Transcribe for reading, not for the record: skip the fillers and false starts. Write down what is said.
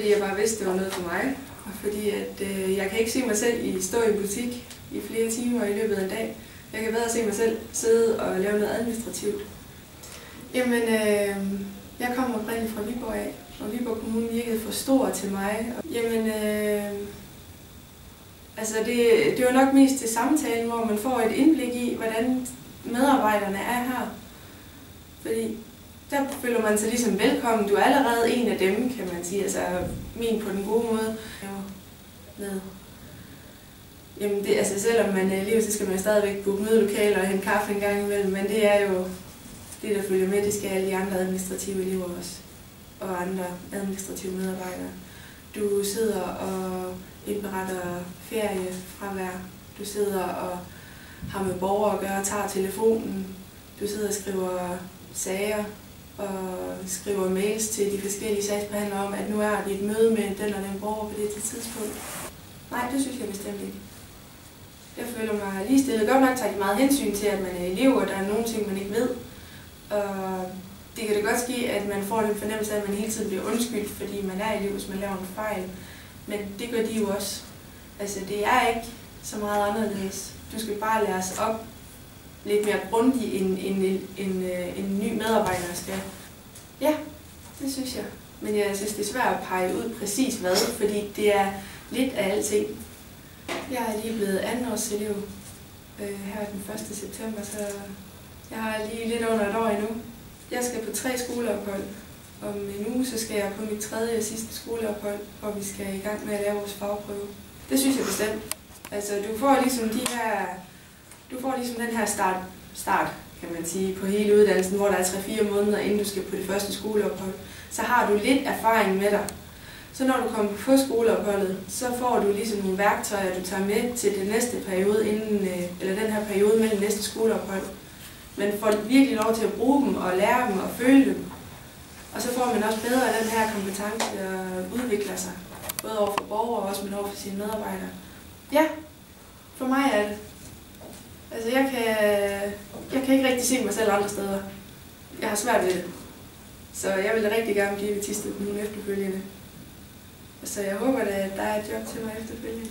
fordi jeg bare vidste, det var noget for mig. Og fordi at, jeg kan ikke se mig selv stå i en butik i flere timer i løbet af en dag. Jeg kan bedre se mig selv sidde og lave noget administrativt. Jamen, jeg kommer oprindeligt fra Viborg af, og Viborg Kommune virkede for stor til mig. Jamen, altså det var nok mest til samtalen, hvor man får et indblik i, hvordan medarbejderne er her. Fordi der føler man sig ligesom velkommen. Du er allerede en af dem, kan man sige. Altså min på den gode måde. Jamen det, altså selvom man er elev, så skal man stadigvæk booke mødelokaler og hente kaffe en gang imellem. Men det er jo det, der følger med. Det skal alle de andre administrative elever også. Og andre administrative medarbejdere. Du sidder og indberetter feriefravær. Du sidder og har med borgere at gøre, tager telefonen. Du sidder og skriver sager og skriver mails til de forskellige sagsbehandlere om, at nu er de et møde med den og den borger på det tidspunkt. Nej, det synes jeg bestemt ikke. Jeg føler mig ligestillet. Godt nok tager de meget hensyn til, at man er elev, og der er nogle ting, man ikke ved. Og det kan da godt ske, at man får den fornemmelse af, at man hele tiden bliver undskyldt, fordi man er elev, hvis man laver en fejl. Men det gør de jo også. Altså, det er ikke så meget anderledes. Du skal bare læres op lidt mere grundigt, end en ny medarbejder skal. Ja, det synes jeg. Men jeg synes, det er svært at pege ud præcis hvad, fordi det er lidt af alting. Jeg er lige blevet andenårselev her den 1. september, så jeg har lige lidt under et år endnu. Jeg skal på 3 skoleophold. Om en uge så skal jeg på mit 3. og sidste skoleophold, hvor vi skal i gang med at lave vores fagprøve. Det synes jeg bestemt. Altså, du får ligesom den her start, kan man sige, på hele uddannelsen, hvor der er 3-4 måneder, inden du skal på det første skoleophold. Så har du lidt erfaring med dig. Så når du kommer på skoleopholdet, så får du ligesom nogle værktøjer, du tager med til den næste periode, eller den her periode mellem næste skoleophold. Man får virkelig lov til at bruge dem og lære dem og føle dem. Og så får man også bedre af den her kompetence at udvikle sig. Både over for borgere og også over for sine medarbejdere. Ja, for mig er det. Altså jeg kan ikke rigtig se mig selv andre steder. Jeg har svært ved det. Så jeg vil da rigtig gerne blive ved Thisted Kommune efterfølgende. Så jeg håber, at der er et job til mig efterfølgende.